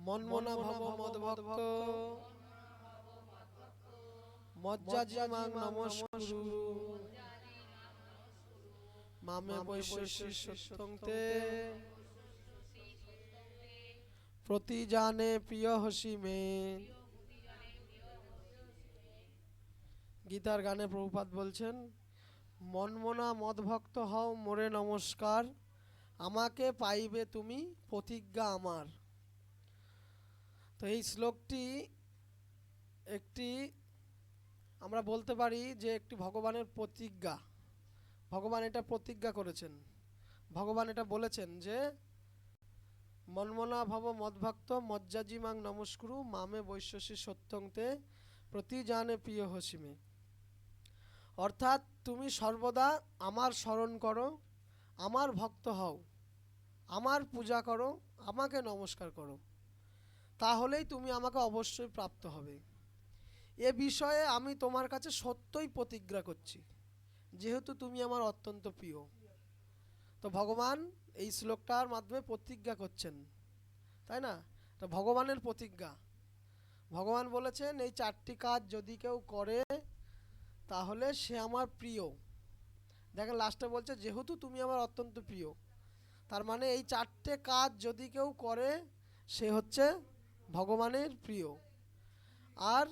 মনমনা ভব মদভক্ত মজ্জাজিমাং নমস্কুরু মামে বৈশ্বস্য সত্যং তে প্রতিজানে প্রিয় হসি মে। গীতার গানে প্রভুপাদ বলছেন, মনমনা মদভক্ত হও মোরে নমস্কার, আমাকে পাইবে তুমি প্রতিজ্ঞা আমার। তো এই শ্লোকটি একটি আমরা বলতে পারি যে একটি ভগবানের প্রতিজ্ঞা। ভগবান এটা প্রতিজ্ঞা করেছেন, ভগবান এটা বলেছেন যে মনমনা ভব মদভক্ত মজ্জাজিমাং নমস্কুরু মামে বৈশ্বসী সত্যং তে প্রতিজানে প্রিয় হসিমে। অর্থাৎ তুমি সর্বদা আমার স্মরণ করো, আমার ভক্ত হও, আমার পূজা করো, আমাকে নমস্কার করো, তাহলেই তুমি আমাকে অবশ্যই প্রাপ্ত হবে। এ বিষয়ে আমি তোমার কাছে সত্যই প্রতিজ্ঞা করছি, যেহেতু তুমি আমার অত্যন্ত প্রিয়। তো ভগবান এই শ্লোকটার মাধ্যমে প্রতিজ্ঞা করছেন, তাই না? তো ভগবানের প্রতিজ্ঞা, ভগবান বলেছেন এই চারটি কাজ যদি কেউ করে তাহলে সে আমার প্রিয়। দেখেন লাস্টে বলছে যেহেতু তুমি আমার অত্যন্ত প্রিয়, তার মানে এই চারটে কাজ যদি কেউ করে সে হচ্ছে ভগবানের প্রিয়। আর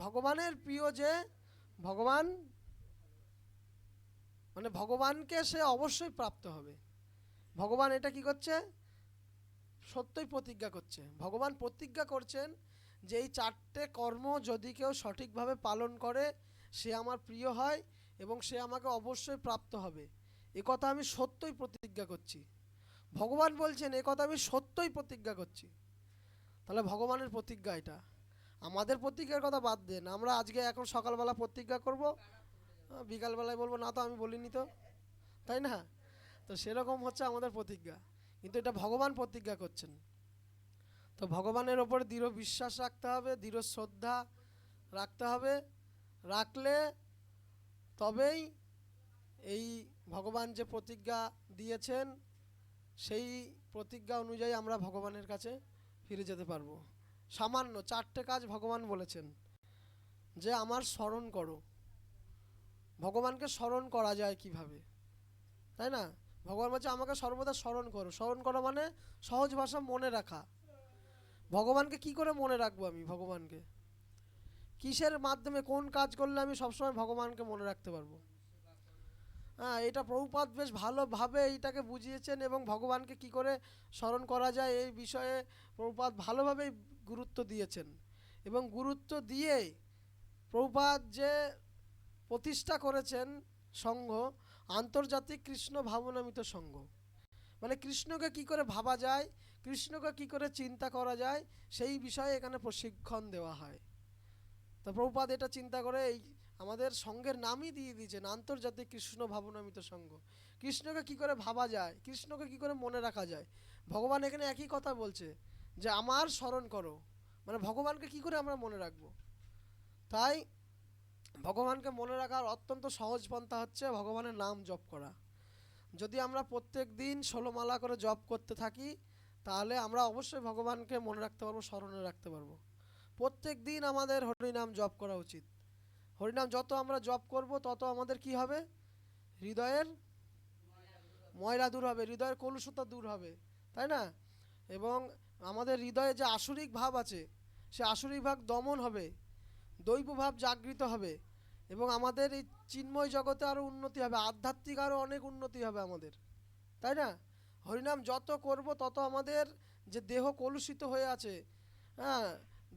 ভগবানের প্রিয় যে ভগবান, মানে ভগবানকে সে অবশ্যই প্রাপ্ত হবে। ভগবান এটা কি করছে? সত্যই প্রতিজ্ঞা করছে। ভগবান প্রতিজ্ঞা করছেন যে এই চারটে কর্ম যদি কেউ সঠিকভাবে পালন করে সে আমার প্রিয় হয় এবং সে আমাকে অবশ্যই প্রাপ্ত হবে। এ কথা আমি সত্যই প্রতিজ্ঞা করছি। ভগবান বলছেন এ কথা আমি সত্যই প্রতিজ্ঞা করছি। তাহলে ভগবানের প্রতিজ্ঞা এটা। আমাদের প্রতিজ্ঞার কথা বাদ দেন, আমরা আজকে এখন সকালবেলা প্রতিজ্ঞা করব, বিকালবেলায় বলবো না তো আমি বলিনি তো, তাই না? তো সেরকম হচ্ছে আমাদের প্রতিজ্ঞা, কিন্তু এটা ভগবান প্রতিজ্ঞা করছেন। তো ভগবানের ওপর দৃঢ় বিশ্বাস রাখতে হবে, দৃঢ় শ্রদ্ধা রাখতে হবে, রাখলে তবেই এই ভগবান যে প্রতিজ্ঞা দিয়েছেন সেই প্রতিজ্ঞা অনুযায়ী আমরা ভগবানের কাছে ফিরে যেতে পারবো। সামান্য চারটে কাজ ভগবান বলেছেন যে আমার স্মরণ করো। ভগবানকে স্মরণ করা যায় কিভাবে, তাই না? ভগবান বলছে আমাকে সর্বদা স্মরণ করো। স্মরণ করা মানে সহজ ভাষা মনে রাখা। ভগবানকে কি করে মনে রাখবো আমি? ভগবানকে কিসের মাধ্যমে, কোন কাজ করলে আমি সবসময় ভগবানকে মনে রাখতে পারবো? হ্যাঁ, এটা প্রভুপাদ বেশ ভালোভাবে এইটাকে বুঝিয়েছেন এবং ভগবানকে কি করে স্মরণ করা যায় এই বিষয়ে প্রভুপাদ ভালোভাবেই গুরুত্ব দিয়েছেন। এবং গুরুত্ব দিয়ে প্রভুপাদ যে প্রতিষ্ঠা করেছেন সংঘ, আন্তর্জাতিক কৃষ্ণ ভাবনামিত সংঘ, মানে কৃষ্ণকে কি করে ভাবা যায়, কৃষ্ণকে কি করে চিন্তা করা যায় সেই বিষয়ে এখানে প্রশিক্ষণ দেওয়া হয়। তো প্রভুপাদ এটা চিন্তা করে এই আমাদের সংঘের নামই দিয়ে দিয়েছেন আন্তর্জাতিক কৃষ্ণ ভাবনামিত সংঘ। কৃষ্ণকে কি করে ভাবা যায়, কৃষ্ণকে কি করে মনে রাখা যায়। ভগবান এখানে একই কথা বলছে যে আমার স্মরণ করো, মানে ভগবানকে কি করে আমরা মনে রাখবো। তাই ভগবানকে মনে রাখার অত্যন্ত সহজ পন্থা হচ্ছে ভগবানের নাম জপ করা। যদি আমরা প্রত্যেক দিন 16 মালা করে জপ করতে থাকি তাহলে আমরা অবশ্যই ভগবানকে মনে রাখতে পারবো, স্মরণে রাখতে পারবো। প্রত্যেক দিন আমাদের হরিনাম জপ করা উচিত। হরিনাম যত আমরা জপ করব তত আমাদের কি হবে? হৃদয়ের ময়লা দূর হবে, হৃদয়ের কলুষতা দূর হবে, তাই না? এবং আমাদের হৃদয়ে যে আসরিক ভাব আছে সে আসরিক ভাব দমন হবে, দৈব ভাব জাগৃত হবে এবং আমাদের এই চিন্ময় জগতে আরও উন্নতি হবে, আধ্যাত্মিক আরও অনেক উন্নতি হবে আমাদের, তাই না? হরিনাম যত করব তত আমাদের যে দেহ কলুষিত হয়ে আছে, হ্যাঁ,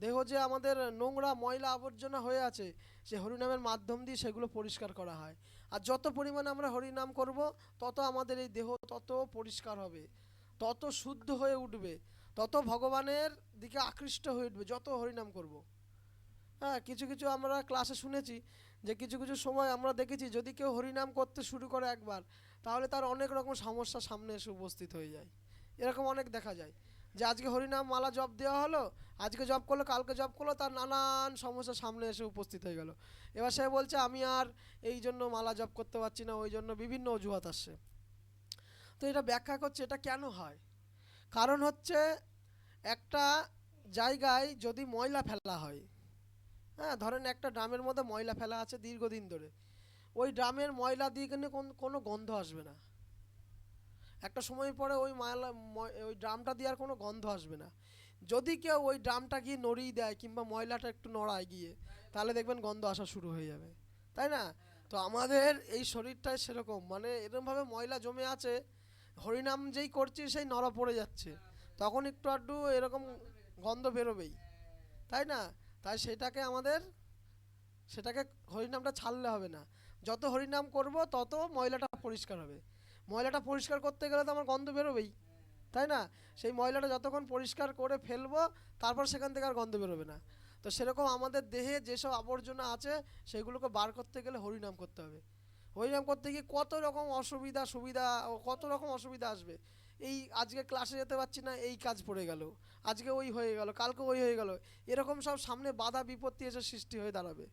দেহ যে আমাদের নোংরা ময়লা আবর্জনা হয়ে আছে সে হরিনামের মাধ্যম দিয়ে সেগুলো পরিষ্কার করা হয়। আর যত পরিমাণে আমরা হরিনাম করব তত আমাদের এই দেহ তত পরিষ্কার হবে, তত শুদ্ধ হয়ে উঠবে, তত ভগবানের দিকে আকৃষ্ট হয়ে উঠবে যত হরিনাম করব। হ্যাঁ, কিছু কিছু আমরা ক্লাসে শুনেছি যে কিছু কিছু সময় আমরা দেখেছি যদি কেউ হরিনাম করতে শুরু করে একবার তাহলে তার অনেক রকম সমস্যা সামনে এসে উপস্থিত হয়ে যায়। এরকম অনেক দেখা যায় যে আজকে হরিনাম মালা জপ দেওয়া হলো, আজকে জপ করলো, কালকে জপ করলো, তার নানান সমস্যা সামনে এসে উপস্থিত হয়ে গেল। এবার সে বলছে আমি আর এই জন্য মালা জপ করতে পারছি না, ওই জন্য বিভিন্ন অজুহাত আসছে। তো এটা ব্যাখ্যা করছে এটা কেন হয়। কারণ হচ্ছে একটা জায়গায় যদি ময়লা ফেলা হয়, হ্যাঁ ধরেন একটা ড্রামের মধ্যে ময়লা ফেলা আছে দীর্ঘদিন ধরে, ওই ড্রামের ময়লা দিয়ে কিন্তু কোনো গন্ধ আসবে না। একটা সময় পরে ওই ওই ড্রামটা দিয়ে আর কোনো গন্ধ আসবে না। যদি কেউ ওই ড্রামটা গিয়ে নড়িয়ে দেয় কিংবা ময়লাটা একটু নড়ায় গিয়ে, তাহলে দেখবেন গন্ধ আসা শুরু হয়ে যাবে, তাই না? তো আমাদের এই শরীরটাই সেরকম, মানে এরকমভাবে ময়লা জমে আছে, হরিনাম যেই করছি সেই নড়া পড়ে যাচ্ছে, তখন একটু আধটু এরকম গন্ধ বেরোবেই, তাই না? তাই সেটাকে হরিনামটা ছাড়লে হবে না। যত হরিনাম করব তত ময়লাটা পরিষ্কার হবে। ময়লাটা পরিষ্কার করতে গেলে তো আমার গন্ধ বেরোবেই, তাই না? সেই ময়লাটা যতক্ষণ পরিষ্কার করে ফেলবো, তারপর সেখান থেকে আর গন্ধ বেরোবে না। তো সেরকম আমাদের দেহে যেসব আবর্জনা আছে সেগুলোকে বার করতে গেলে হরিনাম করতে হবে। হরিনাম করতে গিয়ে কত রকম অসুবিধা সুবিধা ও কত রকম অসুবিধা আসবে। এই আজকে ক্লাসে যেতে পারছি না, এই কাজ পড়ে গেল, আজকে ওই হয়ে গেল, কালকে ওই হয়ে গেল, এরকম সব সামনে বাধা বিপত্তি এসে সৃষ্টি হয়ে দাঁড়াবে,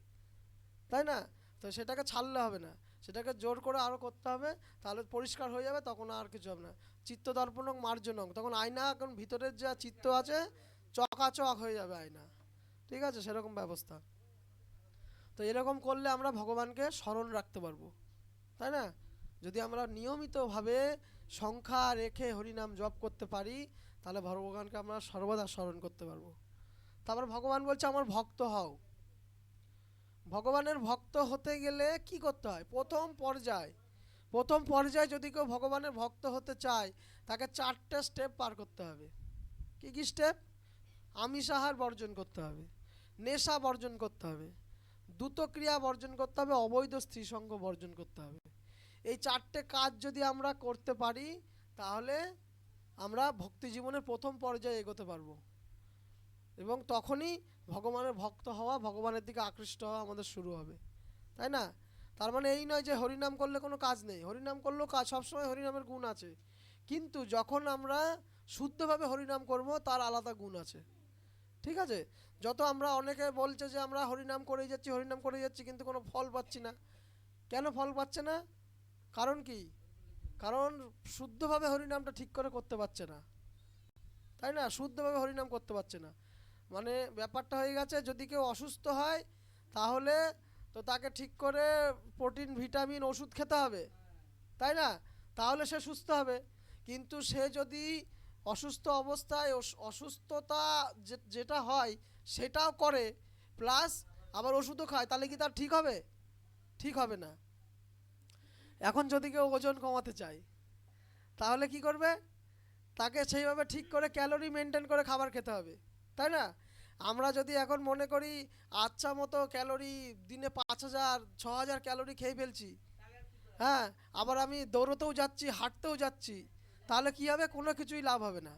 তাই না? তো সেটাকে ছাড়লে হবে না, সেটাকে জোর করে আরও করতে হবে, তাহলে পরিষ্কার হয়ে যাবে, তখন আর কিছু হবে না। চিত্ত দর্পণং মার্জনং, তখন আয়না এখন ভিতরের যা চিত্ত আছে চকাচক হয়ে যাবে আয়না, ঠিক আছে? সেরকম ব্যবস্থা। তো এরকম করলে আমরা ভগবানকে স্মরণ রাখতে পারবো, তাই না? যদি আমরা নিয়মিতভাবে সংখ্যা রেখে হরিনাম জপ করতে পারি, তাহলে ভগবানকে আমরা সর্বদা স্মরণ করতে পারবো। তারপর ভগবান বলছে আমার ভক্ত হও। ভগবানের ভক্ত হতে গেলে কি করতে হয়? প্রথম পর্যায়ে যদি কেউ ভগবানের ভক্ত হতে চায়, তাকে 4টে স্টেপ পার করতে হবে। কি কি স্টেপ? আমিষাহার বর্জন করতে হবে, নেশা বর্জন করতে হবে, দ্রুতক্রিয়া বর্জন করতে হবে, অবৈধ স্ত্রী সঙ্গ বর্জন করতে হবে। এই 4টে কাজ যদি আমরা করতে পারি, তাহলে আমরা ভক্তি জীবনের প্রথম পর্যায়ে এগোতে পারবো, এবং তখনই ভগবানের ভক্ত হওয়া, ভগবানের দিকে আকৃষ্ট হওয়া আমাদের শুরু হবে, তাই না? তার মানে এই নয় যে হরিনাম করলে কোনো কাজ নেই, হরিনাম করলেও কাজ, সবসময় হরিনামের গুণ আছে, কিন্তু যখন আমরা শুদ্ধভাবে হরিনাম করব তার আলাদা গুণ আছে, ঠিক আছে? যত আমরা, অনেকে বলছে যে আমরা হরিনাম করেই যাচ্ছি, হরিনাম করেই যাচ্ছি, কিন্তু কোনো ফল পাচ্ছি না। কেন ফল পাচ্ছে না? কারণ কি? কারণ শুদ্ধভাবে হরিনামটা ঠিক করে করতে পারছে না, তাই না? শুদ্ধভাবে হরিনাম করতে পারছে না, মানে ব্যাপারটা হয়ে গেছে, যদি কেউ অসুস্থ হয় তাহলে তো তাকে ঠিক করে প্রোটিন ভিটামিন ওষুধ খেতে হবে, তাই না? তাহলে সে সুস্থ হবে। কিন্তু সে যদি অসুস্থ অবস্থায় অসুস্থতা যেটা হয় সেটাও করে, প্লাস আবার ওষুধও খায়, তাহলে কি তার ঠিক হবে? ঠিক হবে না। এখন যদি কেউ ওজন কমাতে চায়, তাহলে কি করবে? তাকে সেইভাবে ঠিক করে ক্যালোরি মেনটেন করে খাবার খেতে হবে, তাই না? আমরা যদি এখন মনে করি আচ্ছা মতো ক্যালোরি, দিনে 5,000 6,000 ক্যালোরি খেয়ে ফেলছি, হ্যাঁ, আবার আমি দৌড়তেও যাচ্ছি, হাঁটতেও যাচ্ছি, তাহলে কি হবে? কোনো কিছুই লাভ হবে না।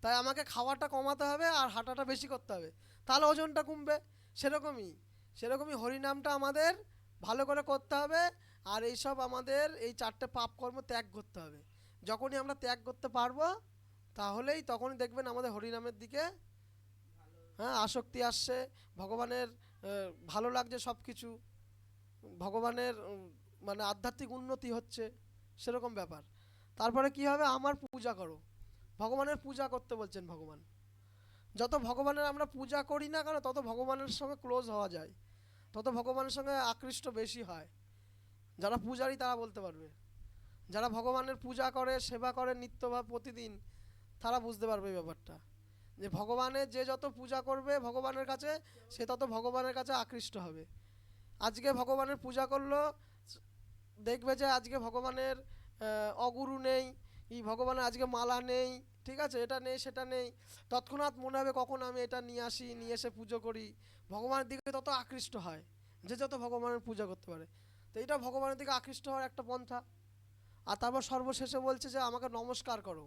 তাই আমাকে খাওয়াটা কমাতে হবে আর হাঁটাটা বেশি করতে হবে, তাহলে ওজনটা কমবে। সেরকমই সেরকমই হরিনামটা আমাদের ভালো করে করতে হবে, আর এইসব আমাদের এই 4টে পাপ কর্ম ত্যাগ করতে হবে। যখনই আমরা ত্যাগ করতে পারবো, তখনই দেখবেন আমাদের হরিনামের দিকে, হ্যাঁ, আসক্তি আসছে, ভগবানের ভালো লাগছে সব কিছু, ভগবানের মানে আধ্যাত্মিক উন্নতি হচ্ছে, সেরকম ব্যাপার। তারপরে কি হবে? আমার পূজা করো। ভগবানের পূজা করতে বলছেন ভগবান। যত ভগবানের আমরা পূজা করি না কেন, তত ভগবানের সঙ্গে ক্লোজ হওয়া যায়, তত ভগবানের সঙ্গে আকৃষ্ট বেশি হয়। যারা পূজারী তারা বলতে পারবে, যারা ভগবানের পূজা করে, সেবা করে নিত্যভাবে প্রতিদিন, তারা বুঝতে পারবে এই ব্যাপারটা, যে ভগবানের যে যত পূজা করবে ভগবানের কাছে, সে তত ভগবানের কাছে আকৃষ্ট হবে। আজকে ভগবানের পূজা করলো, দেখবে যে আজকে ভগবানের অগুরু নেই, এই ভগবানের আজকে মালা নেই, ঠিক আছে, এটা নেই সেটা নেই, তৎক্ষণাৎ মনে হবে কখন আমি এটা নিয়ে আসি, নিয়ে এসে পুজো করি। ভগবানের দিকে তত আকৃষ্ট হয় যে যত ভগবানের পূজা করতে পারে। তো এটা ভগবানের দিকে আকৃষ্ট হওয়ার একটা পন্থা। আর তারপর সর্বশেষে বলছে যে আমাকে নমস্কার করো,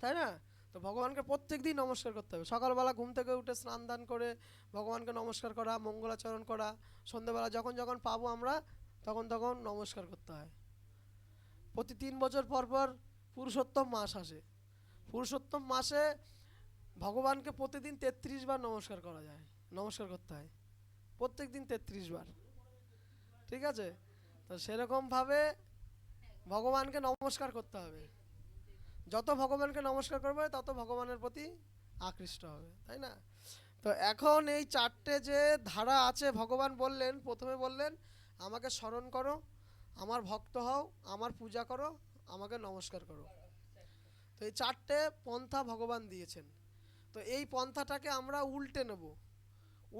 তাই না? তো ভগবানকে প্রত্যেক দিন নমস্কার করতে হবে, সকালবেলা ঘুম থেকে উঠে স্নান দান করে ভগবানকে নমস্কার করা, মঙ্গলাচরণ করা, সন্ধ্যেবেলা যখন যখন পাবো আমরা তখন তখন নমস্কার করতে হয়। প্রতি 3 বছর পর পর পুরুষোত্তম মাস আসে, পুরুষোত্তম মাসে ভগবানকে প্রতিদিন 33 বার নমস্কার করা যায়, নমস্কার করতে হয় প্রত্যেক দিন 33 বার, ঠিক আছে? তো সেরকমভাবে ভগবানকে নমস্কার করতে হবে। যত ভগবানকে নমস্কার করবে তত ভগবানের প্রতি আকৃষ্ট হবে, তাই না? তো এখন এই চারটে যে ধারা আছে, ভগবান বললেন, প্রথমে বললেন আমাকে স্মরণ করো, আমার ভক্ত হও, আমার পূজা করো, আমাকে নমস্কার করো। তো এই চারটে পন্থা ভগবান দিয়েছেন। তো এই পন্থাটাকে আমরা উল্টে নেব।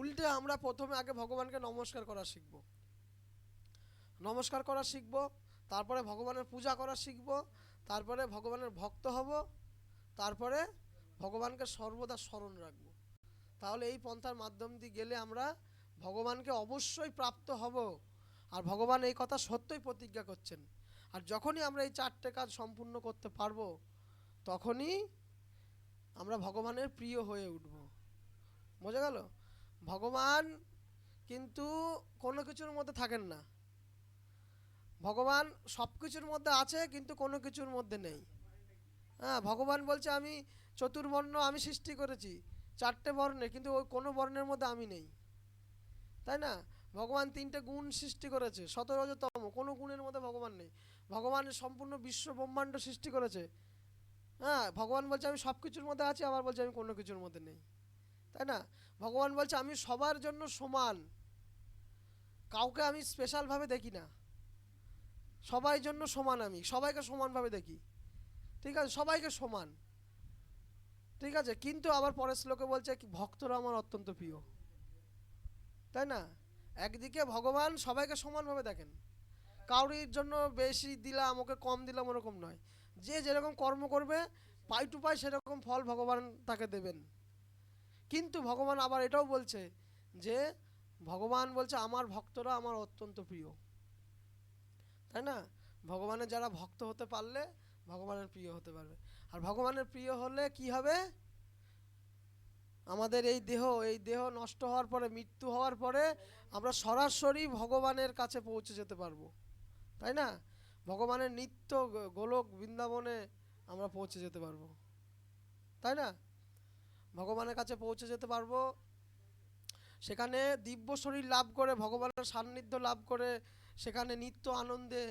উল্টে আমরা প্রথমে আগে ভগবানকে নমস্কার করা শিখব, নমস্কার করা শিখব, তারপরে ভগবানের পূজা করা শিখব, তারপরে ভগবানের ভক্ত হব, তারপরে ভগবানকে সর্বদা স্মরণ রাখব। তাহলে এই পন্থার মাধ্যম দিয়ে গেলে আমরা ভগবানকে অবশ্যই প্রাপ্ত হব। আর ভগবান এই কথা সত্যই প্রতিজ্ঞা করছেন। আর যখনই আমরা এই চারটে কাজ সম্পূর্ণ করতে পারবো, তখনই আমরা ভগবানের প্রিয় হয়ে উঠব। বোঝা গেল? ভগবান কিন্তু কোনো কিছুর মধ্যে থাকেন না। ভগবান সব কিছুর মধ্যে আছে, কিন্তু কোনো কিছুর মধ্যে নেই। হ্যাঁ, ভগবান বলছে আমি চতুর্বর্ণ আমি সৃষ্টি করেছি, চারটে বর্ণে, কিন্তু ওই কোনো বর্ণের মধ্যে আমি নেই, তাই না? ভগবান তিনটে গুণ সৃষ্টি করেছে, 17তম, কোনো গুণের মধ্যে ভগবান নেই। ভগবান সম্পূর্ণ বিশ্ব ব্রহ্মাণ্ড সৃষ্টি করেছে। হ্যাঁ, ভগবান বলছে আমি সব কিছুর মধ্যে আছি, আবার বলছে আমি কোনো কিছুর মধ্যে নেই, তাই না? ভগবান বলছে আমি সবার জন্য সমান, কাউকে আমি স্পেশালভাবে দেখি না, সবাই জন্য সমান, আমি সবাইকে সমানভাবে দেখি, ঠিক আছে, সবাইকে সমান, ঠিক আছে। কিন্তু আবার পরের শ্লোকে বলছে কি ভক্তরা আমার অত্যন্ত প্রিয়, তাই না? একদিকে ভগবান সবাইকে সমানভাবে দেখেন, কাউরির জন্য বেশি দিলাম ওকে কম দিলাম ওরকম নয়। যে যেরকম কর্ম করবে পাই টু পাই সেরকম ফল ভগবান তাকে দেবেন। কিন্তু ভগবান আবার এটাও বলছে যে ভগবান বলছে আমার ভক্তরা আমার অত্যন্ত প্রিয়, তাই না? ভগবানের যারা ভক্ত হতে পারলে ভগবানের প্রিয় হতে পারবে। আর ভগবানের প্রিয় হলে কি হবে? আমাদের এই দেহ নষ্ট হওয়ার পরে, মৃত্যু হওয়ার পরে আমরা সরাসরি ভগবানের কাছে পৌঁছে যেতে পারবো, তাই না? ভগবানের নিত্য গোলক বৃন্দাবনে আমরা পৌঁছে যেতে পারবো, তাই না? ভগবানের কাছে পৌঁছে যেতে পারবো, সেখানে দিব্য শরীর লাভ করে ভগবানের সান্নিধ্য লাভ করে সেখানে নিত্য আনন্দে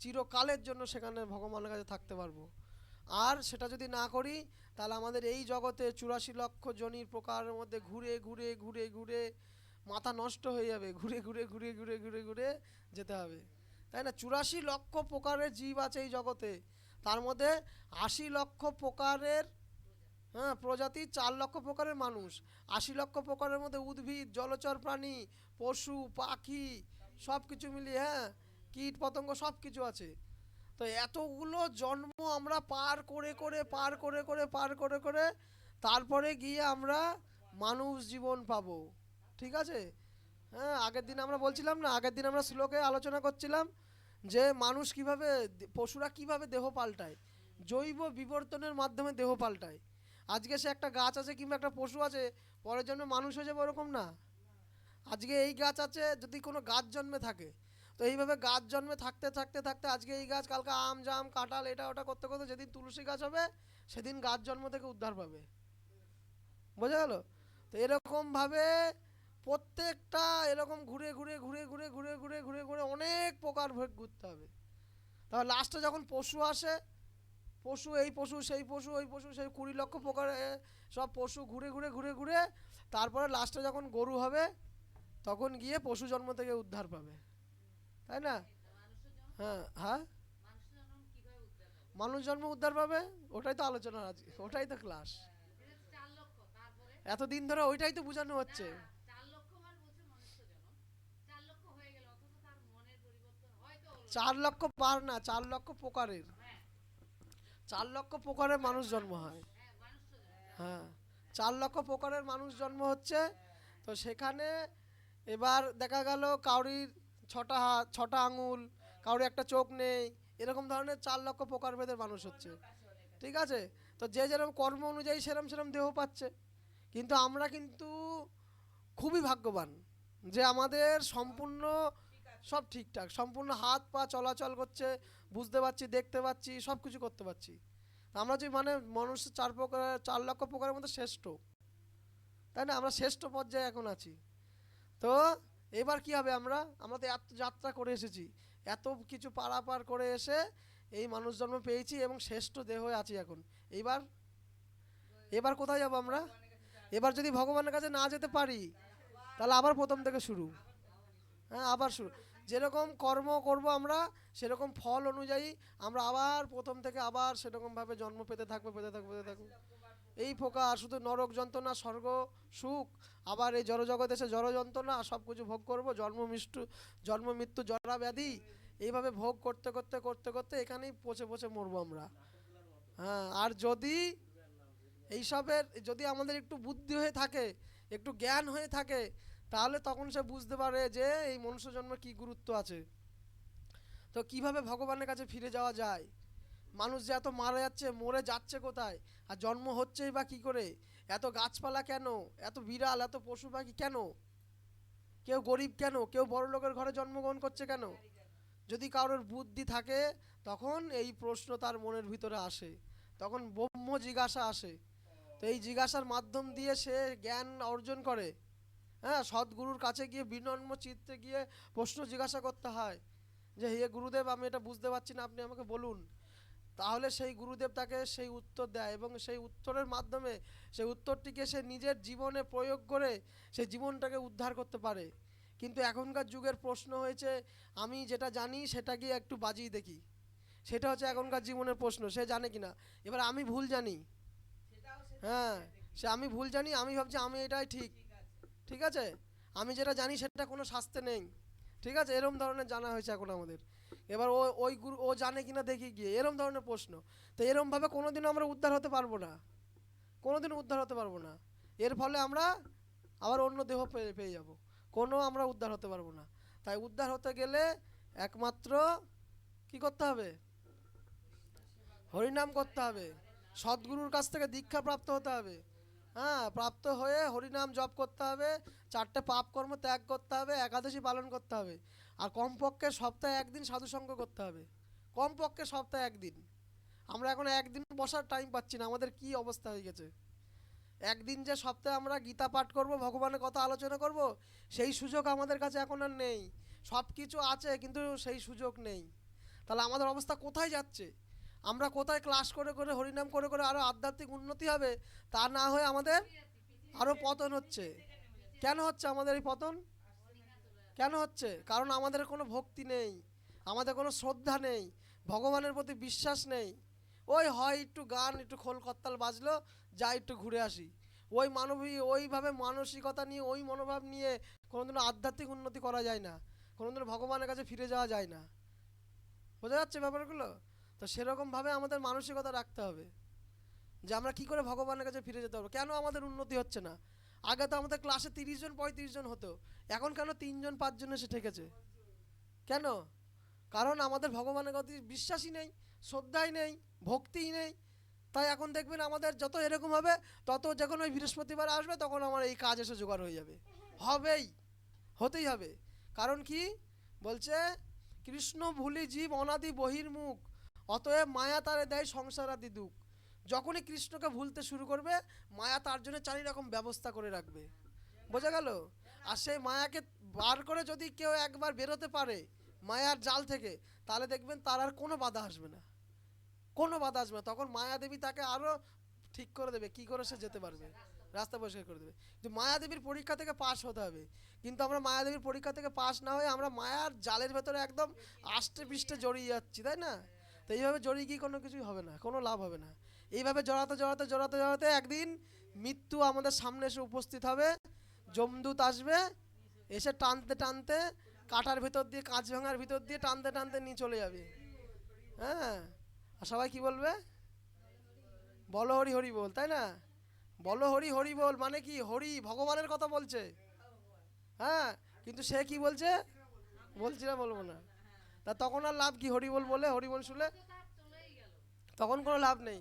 চিরকালের জন্য সেখানে ভগবানের কাছে থাকতে পারবো। আর সেটা যদি না করি, তাহলে আমাদের এই জগতে 84 লক্ষ জনির প্রকারের মধ্যে ঘুরে ঘুরে ঘুরে ঘুরে মাথা নষ্ট হয়ে যাবে, ঘুরে ঘুরে ঘুরে ঘুরে ঘুরে ঘুরে যেতে হবে, তাই না? 84 লক্ষ প্রকারের জীব আছে এই জগতে, তার মধ্যে 80 লক্ষ প্রকারের, হ্যাঁ, প্রজাতি, 4 লক্ষ প্রকারের মানুষ, 80 লক্ষ প্রকারের মধ্যে উদ্ভিদ, জলচর প্রাণী, পশু পাখি, সব কিছু মিলিয়ে, হ্যাঁ, কীট পতঙ্গ সব কিছু আছে। তো এতগুলো জন্ম আমরা পার করে করে পার করে করে পার করে করে তারপরে গিয়ে আমরা মানুষ জীবন পাবো, ঠিক আছে? হ্যাঁ, আগের দিন আমরা বলছিলাম না, আগের দিন আমরা শ্লোকে আলোচনা করছিলাম যে মানুষ কিভাবে, পশুরা কিভাবে দেহ পাল্টায়, জৈব বিবর্তনের মাধ্যমে দেহ পাল্টায়। আজকে সে একটা গাছ আছে কিংবা একটা পশু আছে, পরের জন্য মানুষ হয়ে যাবে ওরকম না। আজকে এই গাছ আছে, যদি কোনো গাছ জন্মে থাকে, তো এইভাবে গাছ জন্মে থাকতে থাকতে থাকতে আজকে এই গাছ, কালকে আম জাম কাঁঠাল এটা ওটা করতে করতে যেদিন তুলসী গাছ হবে সেদিন গাছ জন্ম থেকে উদ্ধার পাবে। বোঝা গেল? তো এরকমভাবে প্রত্যেকটা এরকম ঘুরে ঘুরে ঘুরে ঘুরে ঘুরে ঘুরে ঘুরে ঘুরে অনেক প্রকার ভোগ ঘুরতে হবে। তাহলে লাস্টে যখন পশু আসে, পশু এই পশু সেই পশু ওই পশু সেই 20 লক্ষ প্রকার সব পশু ঘুরে ঘুরে ঘুরে ঘুরে তারপরে লাস্টে যখন গরু হবে তখন গিয়ে পশু জন্ম থেকে উদ্ধার পাবে, তাই না? হ্যাঁ হ্যাঁ, মানুষ জন্ম উদ্ধার পাবে, ওটাই তো আলোচনা আজকে, ওটাই তো ক্লাস, এতদিন ধরে ওইটাই তো বোঝানো হচ্ছে। 4 লক্ষ পার না, 4 লক্ষ প্রকারের, 4 লক্ষ প্রকারের মানুষ জন্ম হয়। হ্যাঁ, 4 লক্ষ প্রকারের মানুষ জন্ম হচ্ছে। তো সেখানে এবার দেখা গেল কাউরির 6টা হাত 6টা আঙুল, কাউরির একটা চোখ নেই, এরকম ধরনের 4 লক্ষ প্রকারভেদের মানুষ হচ্ছে, ঠিক আছে? তো যে যেরকম কর্ম অনুযায়ী সেরম সেরম দেহ পাচ্ছে। কিন্তু আমরা কিন্তু খুবই ভাগ্যবান যে আমাদের সম্পূর্ণ সব ঠিকঠাক, সম্পূর্ণ হাত পা চলাচল করছে, বুঝতে পারছি, দেখতে পাচ্ছি, সব কিছু করতে পারছি। আমরা যে মানে মানুষের 4 লক্ষ প্রকারের মধ্যে শ্রেষ্ঠ, তাই না? আমরা শ্রেষ্ঠ পর্যায়ে এখন আছি। তো এবার কি হবে, আমরা আমরা তো এত যাত্রা করে এসেছি, এত কিছু পারাপার করে এসে এই মানুষ জন্ম পেয়েছি এবং শ্রেষ্ঠ দেহ হয়ে আছি এখন। এইবার এবার কোথায় যাব আমরা? এবার যদি ভগবানের কাছে না যেতে পারি তাহলে আবার প্রথম থেকে শুরু। হ্যাঁ, আবার শুরু। যেরকম কর্ম করব আমরা সেরকম ফল অনুযায়ী আমরা আবার প্রথম থেকে আবার সেরকমভাবে জন্ম পেতে থাকবো, পেতে থাকবো, পেতে থাকবো। এই প্রকার শুধু নরক যন্ত্রণা, স্বর্গ সুখ, আবার এই জড়জগৎ এসে জড় যন্ত্রণা সব কিছু ভোগ করব, জন্ম মৃত্যু জরা ব্যাধি, এইভাবে ভোগ করতে করতে করতে করতে এখানেই পচে পচে মরবো আমরা। হ্যাঁ, আর যদি এইসবের যদি আমাদের একটু বুদ্ধি হয়ে থাকে, একটু জ্ঞান হয়ে থাকে, তাহলে তখন সে বুঝতে পারে যে এই মনুষ্য জন্মের কী গুরুত্ব আছে। তো কিভাবে ভগবানের কাছে ফিরে যাওয়া যায়? মানুষ যে এত মারা যাচ্ছে, মরে যাচ্ছে কোথায়, আর জন্ম হচ্ছেই বা কী করে? এত গাছপালা কেন, এত বিড়াল, এত পশু পাখি কেন? কেউ গরিব কেন, কেউ বড় লোকের ঘরে জন্মগ্রহণ করছে কেন? যদি কারোর বুদ্ধি থাকে তখন এই প্রশ্ন তার মনের ভিতরে আসে, তখন ব্রহ্ম জিজ্ঞাসা আসে। তো এই জিজ্ঞাসার মাধ্যম দিয়ে সে জ্ঞান অর্জন করে। হ্যাঁ, সদ্গুরুর কাছে গিয়ে বিনম্র চিত্তে গিয়ে প্রশ্ন জিজ্ঞাসা করতে হয় যে হে গুরুদেব, আমি এটা বুঝতে পারছি না, আপনি আমাকে বলুন। তাহলে সেই গুরুদেব তাকে সেই উত্তর দেয় এবং সেই উত্তরের মাধ্যমে সেই উত্তরটিকে সে নিজের জীবনে প্রয়োগ করে সেই জীবনটাকে উদ্ধার করতে পারে। কিন্তু এখনকার যুগের প্রশ্ন হয়েছে আমি যেটা জানি সেটা গিয়ে একটু বাজিয়ে দেখি, সেটা হচ্ছে এখনকার জীবনের প্রশ্ন। সে জানে কি না, এবার আমি ভুল জানি। হ্যাঁ, সে আমি ভুল জানি, আমি ভাবছি আমি এটাই ঠিক। ঠিক আছে, আমি যেটা জানি সেটা কোনো শাস্ত্রে নেই। ঠিক আছে, এরম ধরনের জানা হয়েছে এখন আমাদের। এবার ওই গুরু ও জানে কিনা দেখি গিয়ে, এরম ধরনের প্রশ্ন। তো এরমভাবে কোনোদিনও আমরা উদ্ধার হতে পারবো না, কোনোদিনও উদ্ধার হতে পারবো না। এর ফলে আমরা আবার অন্য দেহ পেয়ে পেয়ে যাব, কোনো আমরা উদ্ধার হতে পারবো না। তাই উদ্ধার হতে গেলে একমাত্র কি করতে হবে? হরিনাম করতে হবে, সদ্গুরুর কাছ থেকে দীক্ষা প্রাপ্ত হতে হবে। হ্যাঁ, প্রাপ্ত হয়ে হরিনাম জপ করতে হবে, চারটে পাপ কর্ম ত্যাগ করতে হবে, একাদশী পালন করতে হবে, আর কমপক্ষে সপ্তাহে একদিন সাধুসঙ্গ করতে হবে। কমপক্ষে সপ্তাহে একদিন। আমরা এখন একদিন বসার টাইম পাচ্ছি না, আমাদের কি অবস্থা হয়ে গেছে। একদিন যে সপ্তাহে আমরা গীতা পাঠ করব, ভগবানের কথা আলোচনা করব, সেই সুযোগ আমাদের কাছে এখন আর নেই। সব কিছু আছে কিন্তু সেই সুযোগ নেই। তাহলে আমাদের অবস্থা কোথায় যাচ্ছে? আমরা কোথায় ক্লাস করে করে হরিনাম করে করে আরও আধ্যাত্মিক উন্নতি হবে, তা না হয়ে আমাদের আরও পতন হচ্ছে। কেন হচ্ছে আমাদের এই পতন? কেন হচ্ছে? কারণ আমাদের কোনো ভক্তি নেই, আমাদের কোনো শ্রদ্ধা নেই, ভগবানের প্রতি বিশ্বাস নেই। ওই হয় একটু গান, একটু খোল করতাল বাজলো, যা একটু ঘুরে আসি। ওই মানবী ওইভাবে মানসিকতা নিয়ে, ওই মনোভাব নিয়ে কোনোদিনও আধ্যাত্মিক উন্নতি করা যায় না, কোনোদিনও ভগবানের কাছে ফিরে যাওয়া যায় না। বোঝা যাচ্ছে ব্যাপারগুলো? তো সেরকমভাবে আমাদের মানসিকতা রাখতে হবে যে আমরা কি করে ভগবানের কাছে ফিরে যেতে পারবো। কেন আমাদের উন্নতি হচ্ছে না? আগে তো আমাদের ক্লাসে 30 জন 35 জন হতো, এখন কেন 3 জন 5 জন এসে ঠেকেছে? কেন? কারণ আমাদের ভগবানের প্রতি বিশ্বাসই নেই, শ্রদ্ধাই নেই, ভক্তিই নেই। তাই এখন দেখবেন আমাদের যত এরকম হবে, তত যখন ওই বৃহস্পতিবার আসবে তখন আমার এই কাজ এসে জোগাড় হয়ে যাবে। হবেই, হতেই হবে। কারণ কি বলছে? কৃষ্ণ ভুলি জীব অনাদি বহির্মুখ, অতএব মায়া তারে দেয় সংসারাদি দুঃখ। যখনই কৃষ্ণকে ভুলতে শুরু করবে, মায়া তার জন্য 4 রকম ব্যবস্থা করে রাখবে। বোঝা গেল? আর সেই মায়াকে বার করে যদি কেউ একবার বেরোতে পারে মায়ার জাল থেকে, তাহলে দেখবেন তার আর কোনো বাধা আসবে না, কোনো বাধা আসবে না। তখন মায়া দেবী তাকে আরও ঠিক করে দেবে কি করে সে যেতে পারবে, রাস্তা পরিষ্কার করে দেবে। কিন্তু মায়াদেবীর পরীক্ষা থেকে পাশ হতে হবে। কিন্তু আমরা মায়াদেবীর পরীক্ষা থেকে পাশ না হয়ে আমরা মায়ার জালের ভেতরে একদম আষ্টে পৃষ্ঠে জড়িয়ে যাচ্ছি, তাই না? তো এইভাবে জড়িয়ে গিয়ে কোনো কিছুই হবে না, কোনো লাভ হবে না। এইভাবে জড়াতে জড়াতে জড়াতে জড়াতে একদিন মৃত্যু আমাদের সামনে এসে উপস্থিত হবে। যমদূত আসবে, এসে টানতে টানতে কাটার ভিতর দিয়ে, কাঁচ ভাঙার ভিতর দিয়ে টানতে টানতে নিয়ে চলে যাবে। হ্যাঁ, আর সবাই কি বলবে? বলো হরি হরি বল, তাই না? বলো হরি হরি বল মানে কি? হরি ভগবানের কথা বলছে। হ্যাঁ, কিন্তু সে কি বলছে? বলছি না, বলবো না। তা তখন আর লাভ কি? হরি বল বলে, হরি বল শুনে তখন কোনো লাভ নেই।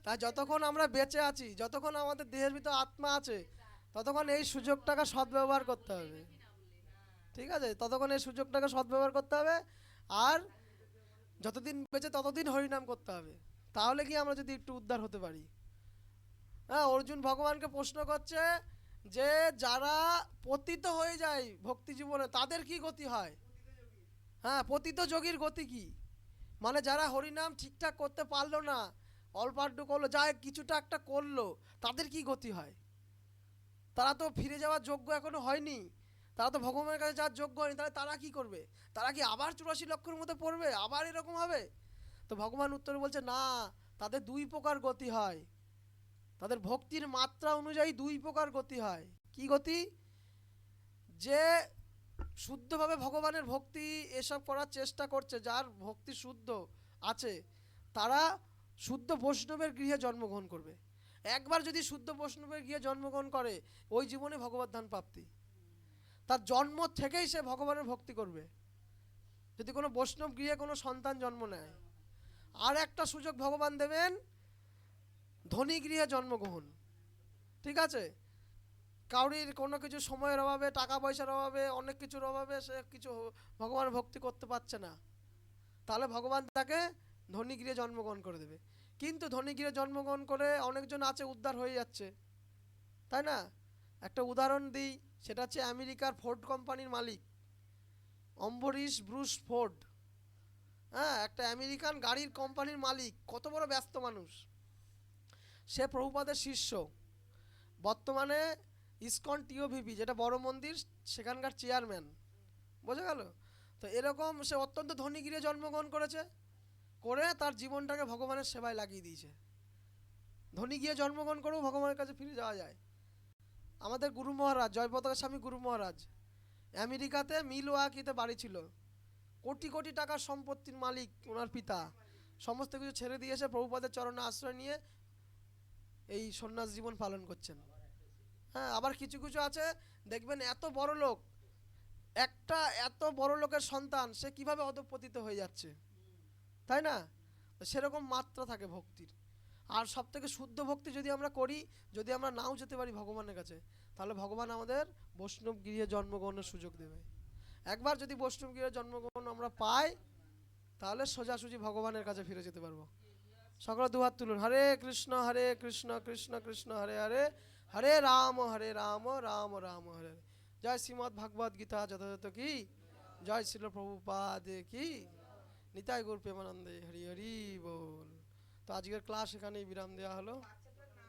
তাই যতক্ষণ আমরা বেঁচে আছি, যতক্ষণ আমাদের দেহের ভিতর আত্মা আছে, ততক্ষণ এই সুযোগটাকে সদ্ব্যবহার করতে হবে। ঠিক আছে, ততক্ষণ এই সুযোগটাকে সদ্ব্যবহার করতে হবে। আর যতদিন বেঁচে ততদিন হরিনাম করতে হবে। তাহলে কি আমরা যদি একটু উদ্ধার হতে পারি। হ্যাঁ, অর্জুন ভগবানকে প্রশ্ন করছে যে যারা পতিত হয়ে যায় ভক্তি জীবনে তাদের কি গতি হয়? হ্যাঁ, পতিত যোগীর গতি কি? মানে যারা হরিনাম ঠিকঠাক করতে পারলো না, অল্প আধটু করলো, যা কিছুটা একটা করলো, তাদের কি গতি হয়? তারা তো ফিরে যাওয়ার যোগ্য এখনো হয়নি, তারা তো ভগবানের কাছে যাওয়ার যোগ্য হয়নি, তাহলে তারা কি করবে? তারা কি আবার 84 লক্ষের মধ্যে পড়বে, আবার এরকম হবে? তো ভগবান উত্তরে বলছে না, তাদের দুই প্রকার গতি হয়, তাদের ভক্তির মাত্রা অনুযায়ী দুই প্রকার গতি হয়। কি গতি? যে শুদ্ধভাবে ভগবানের ভক্তি এসব করার চেষ্টা করছে, যার ভক্তি শুদ্ধ আছে, তারা শুদ্ধ বৈষ্ণবের গৃহে জন্মগ্রহণ করবে। একবার যদি শুদ্ধ বৈষ্ণবের গৃহে জন্মগ্রহণ করে, ওই জীবনে ভগবত ধাম প্রাপ্তি, তার জন্ম থেকেই সে ভগবানের ভক্তি করবে। যদি কোনো বৈষ্ণব গৃহে কোনো সন্তান জন্ম নেয়, আর একটা সুযোগ ভগবান দেবেন, ধনী গৃহে জন্মগ্রহণ। ঠিক আছে, কাউরির কোনো কিছু সময়ের অভাবে, টাকা পয়সার অভাবে, অনেক কিছুর অভাবে সে কিছু ভগবানের ভক্তি করতে পারছে না, তাহলে ভগবান তাকে ধনী গৃহে জন্মগ্রহণ করে দেবে। কিন্তু ধনী গৃহে জন্মগ্রহণ করে অনেকজন আছে উদ্ধার হয়ে যাচ্ছে, তাই না? একটা উদাহরণ দিই, সেটা হচ্ছে আমেরিকার ফোর্ড কোম্পানির মালিক অম্বরীশ ব্রুস ফোর্ড। হ্যাঁ, একটা আমেরিকান গাড়ির কোম্পানির মালিক, কত বড় ব্যস্ত মানুষ। সে প্রভুপাদের শিষ্য, বর্তমানে ইসকন টিওভিপি যেটা বড় মন্দির, সেখানকার চেয়ারম্যান। বোঝা গেল? তো এরকম সে অত্যন্ত ধনী গৃহে জন্মগ্রহণ করেছে, করে তার জীবনটাকে ভগবানের সেবায় লাগিয়ে দিয়েছে। ধনী গিয়ে জন্মগ্রহণ করেও ভগবানের কাছে ফিরে যাওয়া যায়। আমাদের গুরু মহারাজ জয়পতাকা স্বামী গুরু মহারাজ আমেরিকাতে মিলওয়াকিতে বাড়ি ছিল, কোটি কোটি টাকার সম্পত্তির মালিক ওনার পিতা, সমস্ত কিছু ছেড়ে দিয়ে এসে প্রভুপাদের চরণে আশ্রয় নিয়ে এই সন্ন্যাস জীবন পালন করছেন। হ্যাঁ, আবার কিছু কিছু আছে দেখবেন এত বড় লোক, একটা এত বড় লোকের সন্তান, সে কিভাবে অধঃপতিত হয়ে যাচ্ছে, তাই না? সেরকম মাত্রা থাকে ভক্তির। আর সব থেকে শুদ্ধ ভক্তি যদি আমরা করি, যদি আমরা নাও যেতে পারি ভগবানের কাছে, তাহলে ভগবান আমাদের বৈষ্ণব গৃহে জন্মগ্রহণের সুযোগ দেবে। একবার যদি বৈষ্ণব গৃহে জন্মগ্রহণ আমরা পাই, তাহলে সোজাসুজি ভগবানের কাছে ফিরে যেতে পারবো। সকলে দুহাত তুলুন। হরে কৃষ্ণ কৃষ্ণ কৃষ্ণ হরে হরে, হরে রাম রাম রাম হরে হরে। জয় শ্রীমদ্ ভাগবত গীতা যথাযথ কি, জয় শিল প্রভুপাদ কি, নিতাই গৌর প্রেমানন্দে হরি হরি বল। তো আজকের ক্লাস এখানেই বিরাম দেওয়া হলো।